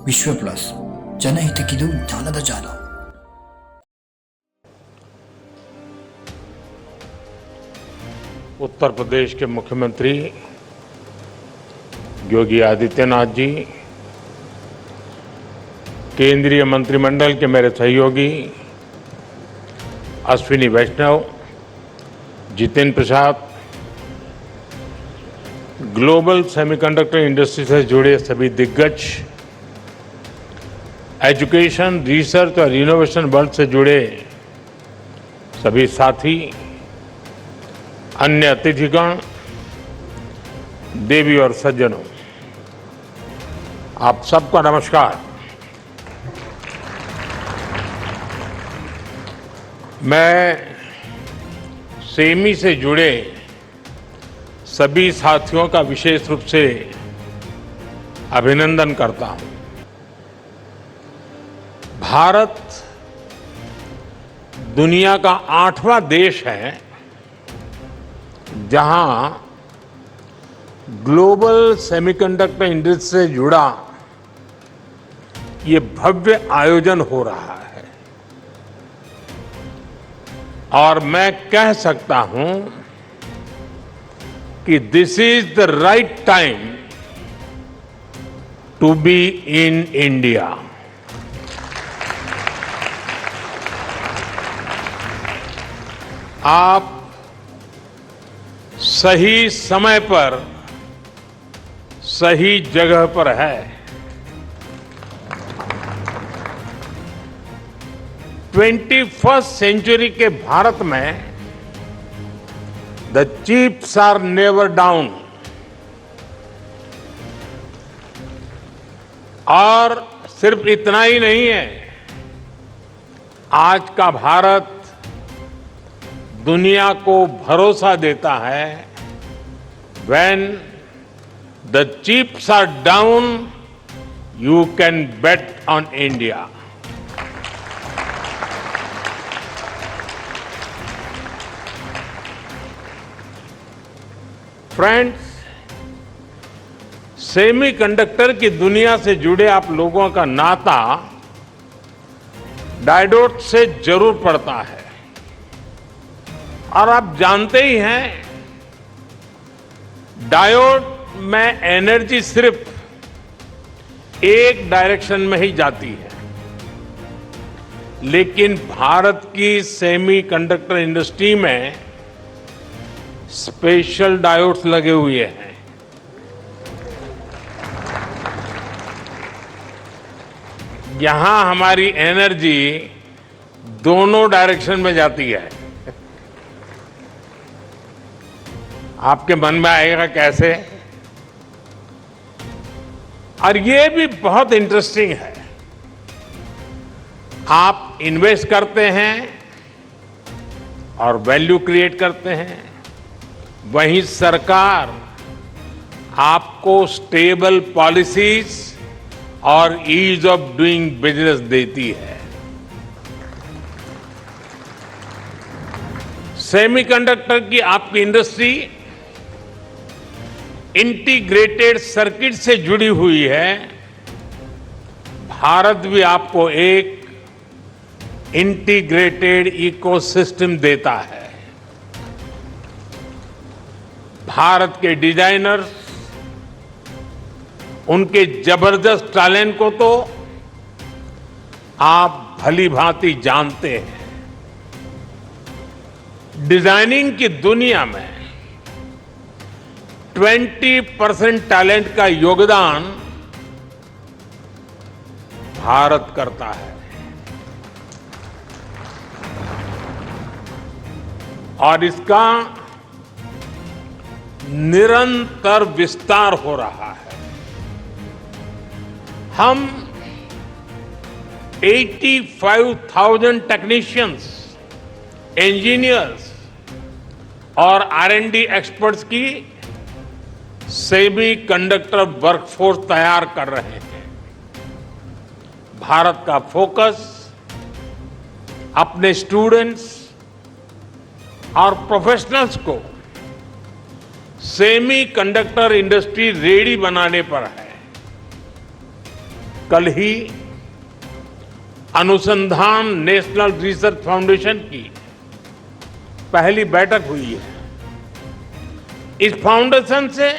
ವಿಶ್ವ ಪ್ಲಸ್ ಜನಹಿತಕ್ಕಿದು ಜ್ಞಾನದ ಜಾಲ. उत्तर प्रदेश के मुख्यमंत्री योगी आदित्यनाथ जी, केंद्रीय मंत्रिमंडल के मेरे सहयोगी अश्विनी वैष्णव, Jitendra Prasad, global semiconductor industry से जुड़े सभी दिग्गज, एजुकेशन, रिसर्च और इनोवेशन वर्ल्ड से जुड़े सभी साथी, अन्य अतिथिगण, देवी और सज्जनों, आप सबका नमस्कार। मैं सेमी से जुड़े सभी साथियों का विशेष रूप से अभिनंदन करता हूं। भारत दुनिया का 8वां देश है जहां ग्लोबल सेमीकंडक्टर इंडस्ट्री से जुड़ा ये भव्य आयोजन हो रहा है और मैं कह सकता हूं कि this is the right time to be in India. आप सही समय पर सही जगह पर है। 21st सेंचुरी के भारत में the chips are never down और सिर्फ इतना ही नहीं है, आज का भारत दुनिया को भरोसा देता है when the chips are down, you can bet on India. Friends, semiconductor की दुनिया से जुड़े आप लोगों का नाता डायोड से जरूर पड़ता है और आप जानते ही हैं, डायोड में एनर्जी सिर्फ एक डायरेक्शन में ही जाती है, लेकिन भारत की सेमीकंडक्टर इंडस्ट्री में स्पेशल डायोड्स लगे हुए हैं। यहां हमारी एनर्जी दोनों डायरेक्शन में जाती है। आपके मन में आएगा कैसे? और ये भी बहुत इंटरेस्टिंग है। आप इन्वेस्ट करते हैं और वैल्यू क्रिएट करते हैं, वहीं सरकार आपको स्टेबल पॉलिसीज और ईज ऑफ डूइंग बिजनेस देती है। सेमीकंडक्टर की आपकी इंडस्ट्री इंटीग्रेटेड सर्किट से जुड़ी हुई है। भारत भी आपको एक इंटीग्रेटेड इकोसिस्टम देता है। भारत के डिजाइनर्स, उनके जबरदस्त टैलेंट को तो आप भली भांति जानते हैं। डिजाइनिंग की दुनिया में 20% टैलेंट का योगदान भारत करता है और इसका निरंतर विस्तार हो रहा है। हम 85,000 टेक्नीशियंस, इंजीनियर्स और R&D एक्सपर्ट्स की सेमीकंडक्टर वर्कफोर्स तैयार कर रहे हैं। भारत का फोकस अपने स्टूडेंट्स और प्रोफेशनल्स को सेमीकंडक्टर इंडस्ट्री रेडी बनाने पर है। कल ही अनुसंधान नेशनल रिसर्च फाउंडेशन की पहली बैठक हुई है। इस फाउंडेशन से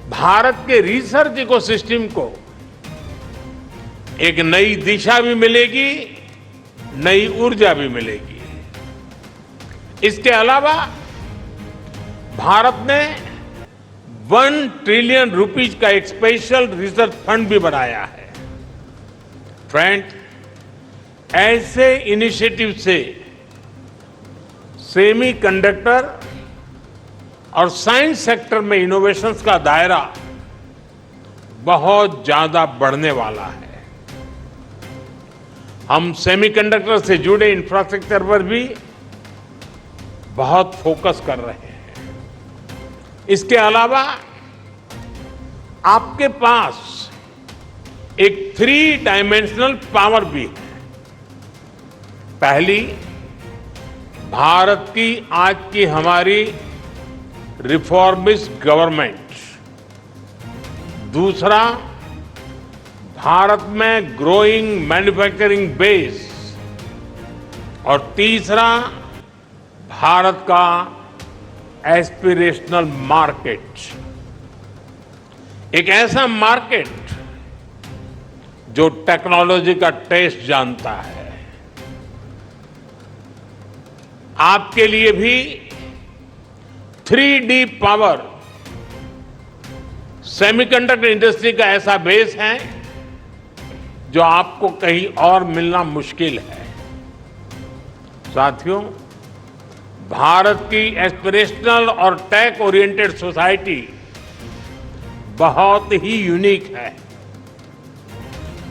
भारत के रिसर्च इकोसिस्टम को एक नई दिशा भी मिलेगी, नई ऊर्जा भी मिलेगी। इसके अलावा भारत ने 1 ट्रिलियन रुपीज का एक स्पेशल रिसर्च फंड भी बनाया है। फ्रेंड, ऐसे इनिशिएटिव से सेमीकंडक्टर और साइंस सेक्टर में इनोवेशंस का दायरा बहुत ज्यादा बढ़ने वाला है। हम सेमीकंडक्टर से जुड़े इंफ्रास्ट्रक्चर पर भी बहुत फोकस कर रहे हैं। इसके अलावा आपके पास एक 3 डायमेंशनल पावर भी है। पहली, भारत की आज की हमारी रिफॉर्मिस्ट गवर्नमेंट। दूसरा, भारत में ग्रोइंग मैन्युफैक्चरिंग बेस। और तीसरा, भारत का एस्पिरेशनल मार्केट। एक ऐसा मार्केट जो टेक्नोलॉजी का टेस्ट जानता है। आपके लिए भी 3D पावर सेमीकंडक्टर इंडस्ट्री का ऐसा बेस है जो आपको कहीं और मिलना मुश्किल है। साथियों, भारत की एस्पिरेशनल और टेक ओरिएंटेड सोसाइटी बहुत ही यूनिक है।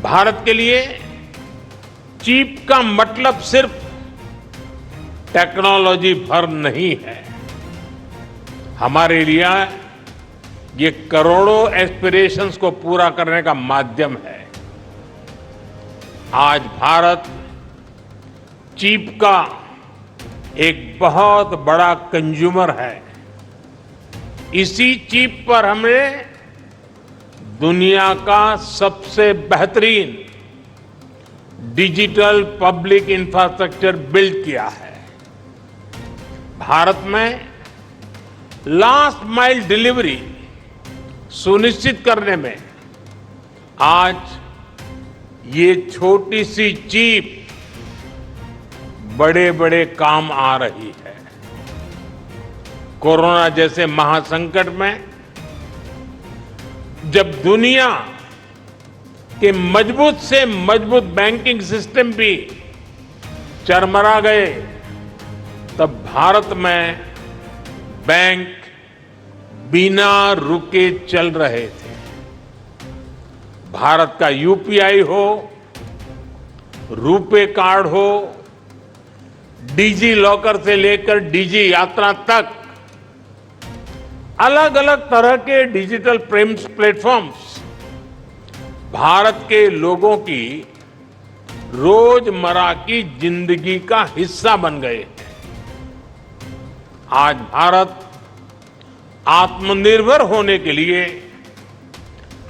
भारत के लिए चिप का मतलब सिर्फ टेक्नोलॉजी भर नहीं है। हमारे लिए ये करोड़ों एस्पिरेशंस को पूरा करने का माध्यम है। आज भारत चिप का एक बहुत बड़ा कंज्यूमर है। इसी चिप पर हमने दुनिया का सबसे बेहतरीन डिजिटल पब्लिक इंफ्रास्ट्रक्चर बिल्ड किया है। भारत में लास्ट माइल डिलीवरी सुनिश्चित करने में आज ये छोटी सी चिप बड़े बड़े काम आ रही है। कोरोना जैसे महासंकट में जब दुनिया के मजबूत से मजबूत बैंकिंग सिस्टम भी चरमरा गए, तब भारत में बैंक बिना रुके चल रहे थे। भारत का यूपीआई हो, रुपे कार्ड हो, डिजी लॉकर से लेकर डिजी यात्रा तक अलग अलग तरह के डिजिटल पेमेंट प्लेटफॉर्म्स भारत के लोगों की रोजमर्रा की जिंदगी का हिस्सा बन गए हैं। आज भारत आत्मनिर्भर होने के लिए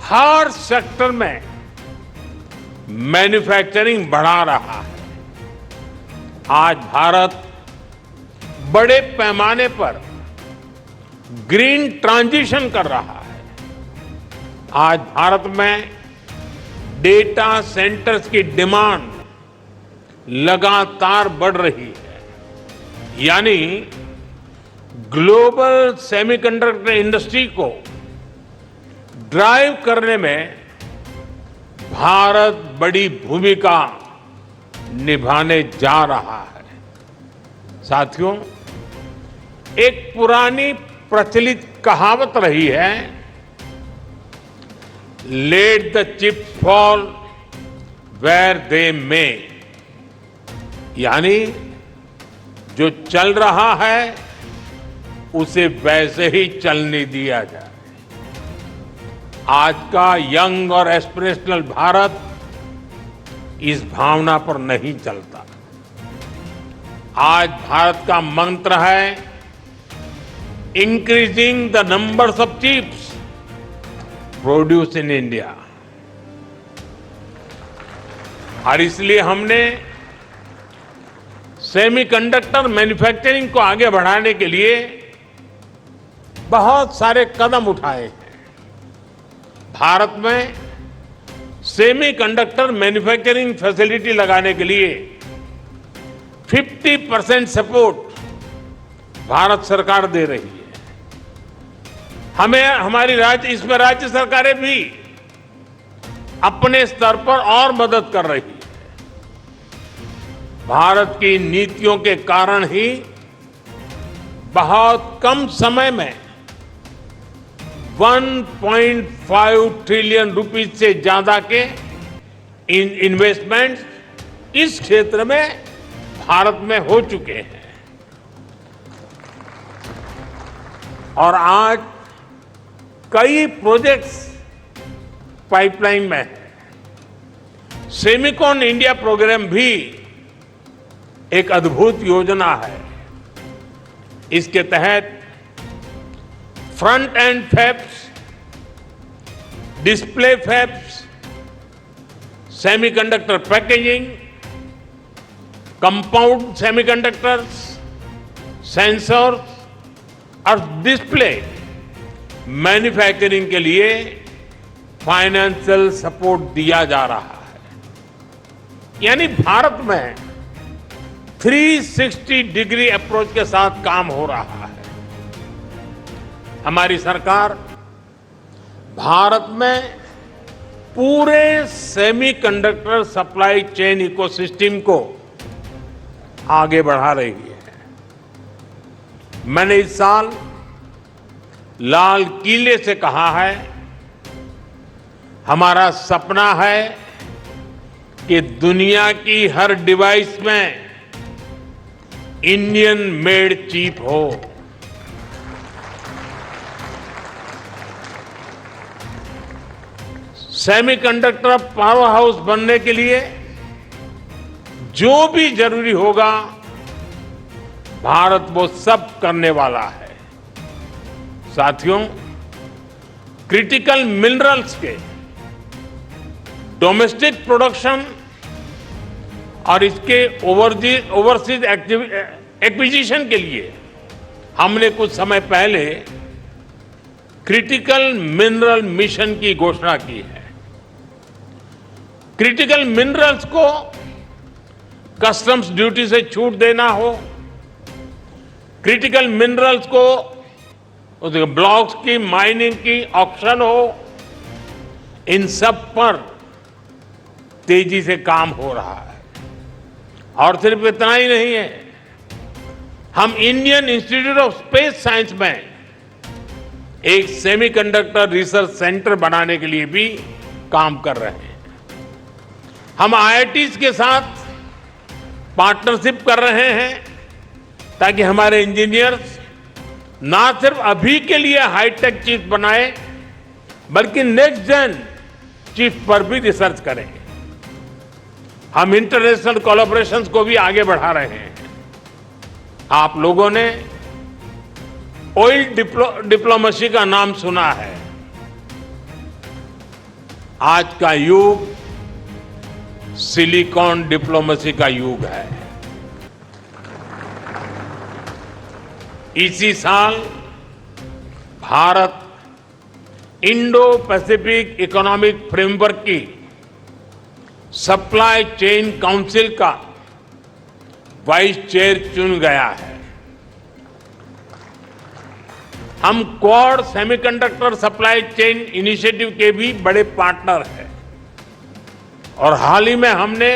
हर सेक्टर में मैन्युफैक्चरिंग बढ़ा रहा है। आज भारत बड़े पैमाने पर ग्रीन ट्रांजिशन कर रहा है। आज भारत में डेटा सेंटर्स की डिमांड लगातार बढ़ रही है। यानी ग्लोबल सेमीकंडक्टर इंडस्ट्री को ड्राइव करने में भारत बड़ी भूमिका निभाने जा रहा है। साथियों, एक पुरानी प्रचलित कहावत रही है, let the chip fall where they may. यानी जो चल रहा है उसे वैसे ही चलने दिया जाए। आज का यंग और एस्पिरेशनल भारत इस भावना पर नहीं चलता। आज भारत का मंत्र है increasing the numbers of chips produce in India. और इसलिए हमने सेमीकंडक्टर मैन्युफैक्चरिंग को आगे बढ़ाने के लिए बहुत सारे कदम उठाए हैं। भारत में सेमीकंडक्टर मैन्युफैक्चरिंग फैसिलिटी लगाने के लिए 50% सपोर्ट भारत सरकार दे रही है। इसमें राज्य सरकारें भी अपने स्तर पर और मदद कर रही है। भारत की नीतियों के कारण ही बहुत कम समय में 1.5 ट्रिलियन रुपीज से ज्यादा के इन्वेस्टमेंट इस क्षेत्र में भारत में हो चुके हैं। और आज कई प्रोजेक्ट्स पाइपलाइन में है। सेमिकॉन इंडिया प्रोग्राम भी एक अद्भुत योजना है। इसके तहत front end fabs, display fabs, semiconductor packaging, compound semiconductors, sensors और डिस्प्ले मैन्युफैक्चरिंग के लिए फाइनेंशियल सपोर्ट दिया जा रहा है। यानी भारत में 360 डिग्री अप्रोच के साथ काम हो रहा है। हमारी सरकार भारत में पूरे सेमीकंडक्टर सप्लाई चेन इकोसिस्टम को आगे बढ़ा रही है। मैंने इस साल लाल किले से कहा है, हमारा सपना है कि दुनिया की हर डिवाइस में इंडियन मेड चिप हो। सेमीकंडक्टर पावर हाउस बनने के लिए जो भी जरूरी होगा, भारत वो सब करने वाला है। साथियों, क्रिटिकल मिनरल्स के डोमेस्टिक प्रोडक्शन और इसके ओवरसीज एक्विजिशन के लिए हमने कुछ समय पहले क्रिटिकल मिनरल मिशन की घोषणा की है। क्रिटिकल मिनरल्स को कस्टम्स ड्यूटी से छूट देना हो, क्रिटिकल मिनरल्स को उसके ब्लॉक्स की माइनिंग की ऑक्शन हो, इन सब पर तेजी से काम हो रहा है। और सिर्फ इतना ही नहीं है, हम Indian institute of space science में एक सेमीकंडक्टर रिसर्च सेंटर बनाने के लिए भी काम कर रहे हैं। हम आईआईटीज के साथ पार्टनरशिप कर रहे हैं ताकि हमारे इंजीनियर्स ना सिर्फ अभी के लिए हाईटेक चिप बनाए, बल्कि नेक्स्ट जेन चिप पर भी रिसर्च करें। हम इंटरनेशनल कोलैबोरेशंस को भी आगे बढ़ा रहे हैं। आप लोगों ने ऑयल डिप्लोमेसी का नाम सुना है। आज का युग सिलिकॉन डिप्लोमेसी का युग है। इसी साल Bharat Indo Pacific economic framework की सप्लाई चेन काउंसिल का वाइस चेयर चुन गया है। हम quad semiconductor supply chain initiative के भी बड़े पार्टनर हैं और हाल ही में हमने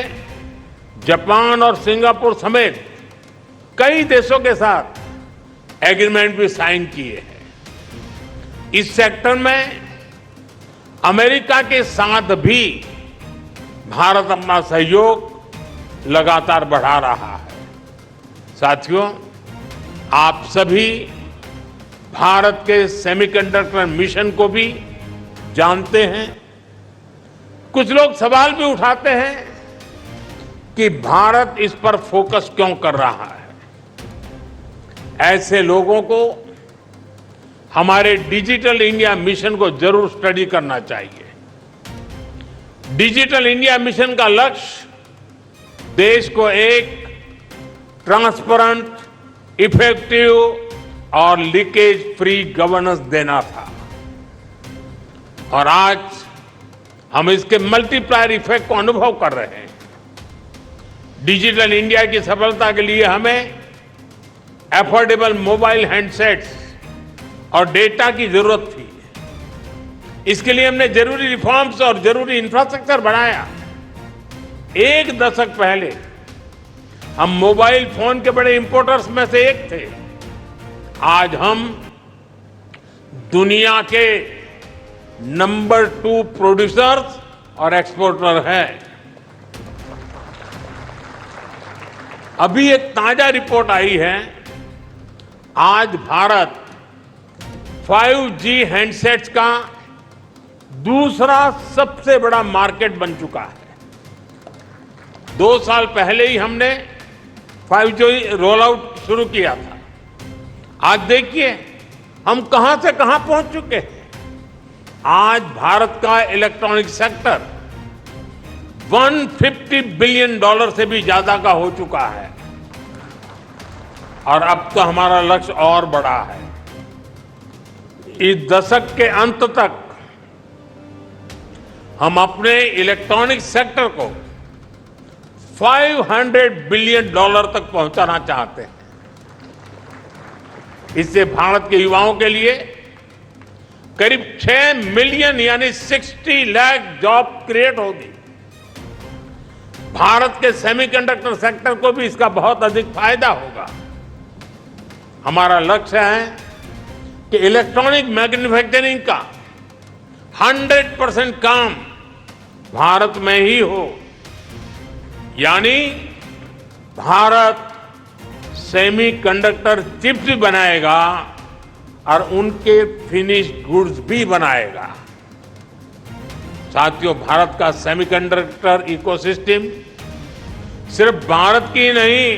जापान और सिंगापुर समेत कई देशों के साथ एग्रीमेंट भी साइन किए हैं। इस सेक्टर में अमेरिका के साथ भी भारत अपना सहयोग लगातार बढ़ा रहा है। साथियों, आप सभी भारत के सेमीकंडक्टर मिशन को भी जानते हैं। कुछ लोग सवाल भी उठाते हैं कि भारत इस पर फोकस क्यों कर रहा है। ऐसे लोगों को हमारे डिजिटल इंडिया मिशन को जरूर स्टडी करना चाहिए। डिजिटल इंडिया मिशन का लक्ष्य देश को एक ट्रांसपेरेंट, इफेक्टिव और लीकेज फ्री गवर्नेंस देना था। और आज हम इसके मल्टीप्लायर इफेक्ट को अनुभव कर रहे हैं। डिजिटल इंडिया की सफलता के लिए हमें एफोर्डेबल मोबाइल हैंडसेट्स और डेटा की जरूरत थी। इसके लिए हमने जरूरी रिफॉर्म्स और जरूरी इंफ्रास्ट्रक्चर बनाया। एक दशक पहले हम मोबाइल फोन के बड़े इंपोर्टर्स में से एक थे। आज हम दुनिया के नंबर 2 प्रोड्यूसर्स और एक्सपोर्टर हैं। अभी एक ताजा रिपोर्ट आई है। आज भारत 5G हैंडसेट्स का दूसरा सबसे बड़ा मार्केट बन चुका है। 2 साल पहले ही हमने 5G रोल आउट शुरू किया था। आज देखिए हम कहां से कहां पहुंच चुके हैं। आज भारत का इलेक्ट्रॉनिक सेक्टर $150 बिलियन से भी ज्यादा का हो चुका है। और अब तो हमारा लक्ष्य और बड़ा है। इस दशक के अंत तक हम अपने इलेक्ट्रॉनिक सेक्टर को $500 बिलियन तक पहुंचाना चाहते हैं। इससे भारत के युवाओं के लिए करीब 6 मिलियन यानी 60 लाख जॉब क्रिएट होगी। भारत के सेमीकंडक्टर सेक्टर को भी इसका बहुत अधिक फायदा होगा। हमारा लक्ष्य है कि इलेक्ट्रॉनिक मैन्युफैक्चरिंग का 100% काम भारत में ही हो, यानी भारत सेमीकंडक्टर चिप्स भी बनाएगा और उनके फिनिश गुड्स भी बनाएगा। साथियों, भारत का सेमीकंडक्टर इकोसिस्टम सिर्फ भारत की नहीं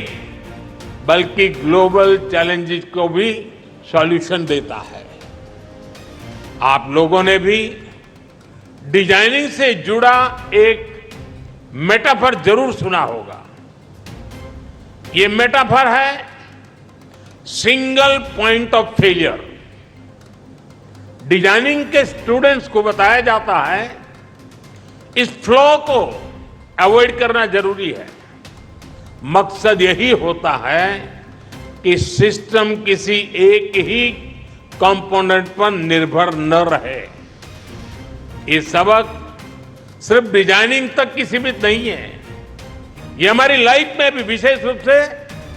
बल्कि ग्लोबल चैलेंजेस को भी सॉल्यूशन देता है। आप लोगों ने भी डिजाइनिंग से जुड़ा एक मेटाफर जरूर सुना होगा। ये मेटाफर है single point of failure. Designing के स्टूडेंट्स को बताया जाता है इस फ्लो को अवॉइड करना जरूरी है। मकसद यही होता है कि सिस्टम किसी एक ही कंपोनेंट पर निर्भर न रहे। ये सबक सिर्फ डिजाइनिंग तक की सीमित नहीं है, ये हमारी लाइफ में भी, विशेष रूप से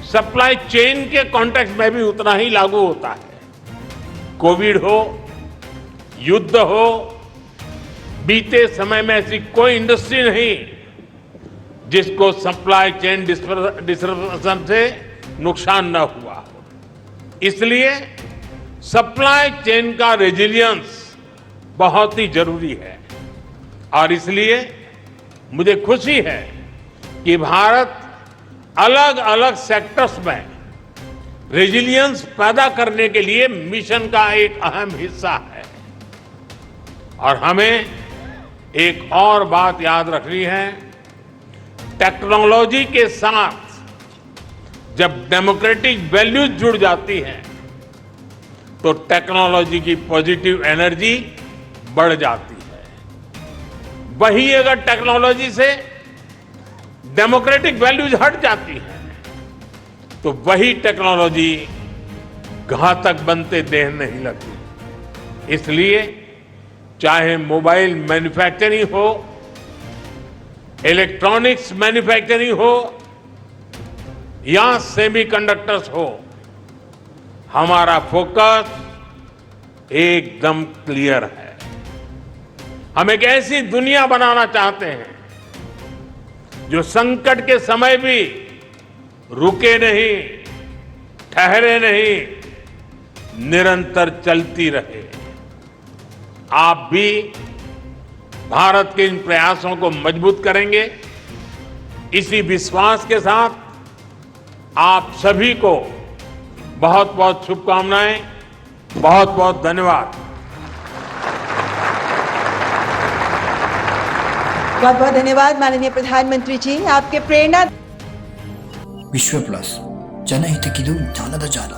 सप्लाई चेन के कॉन्टेक्स्ट में भी उतना ही लागू होता है। कोविड हो, युद्ध हो, बीते समय में ऐसी कोई इंडस्ट्री नहीं जिसको सप्लाई चेन डिस्ट्रप्शन से नुकसान न हुआ हो। इसलिए सप्लाई चेन का रेजिलियंस बहुत ही जरूरी है। और इसलिए मुझे खुशी है कि भारत अलग अलग सेक्टर्स में रेजिलियंस पैदा करने के लिए मिशन का एक अहम हिस्सा है। और हमें एक और बात याद रखनी है, टेक्नोलॉजी के साथ जब डेमोक्रेटिक वैल्यूज जुड़ जाती हैं तो टेक्नोलॉजी की पॉजिटिव एनर्जी बढ़ जाती है। वही अगर टेक्नोलॉजी से डेमोक्रेटिक वैल्यूज हट जाती हैं तो वही टेक्नोलॉजी घातक बनते देर नहीं लगती। इसलिए चाहे मोबाइल मैन्युफैक्चरिंग हो, इलेक्ट्रॉनिक्स मैन्युफैक्चरिंग हो या सेमीकंडक्टर्स हो, हमारा फोकस एकदम क्लियर है। हम एक ऐसी दुनिया बनाना चाहते हैं जो संकट के समय भी रुके नहीं, ठहरे नहीं, निरंतर चलती रहे। आप भी भारत के इन प्रयासों को मजबूत करेंगे। इसी विश्वास के साथ आप सभी को बहुत बहुत शुभकामनाएं, बहुत बहुत धन्यवाद। बहुत बहुत धन्यवाद माननीय प्रधानमंत्री जी। आपके प्रेरणा ವಿಶ್ವ ಪ್ಲಸ್ ಜನಹಿತಕ್ಕಿದು ಜಾಲದ ಜಾಲ.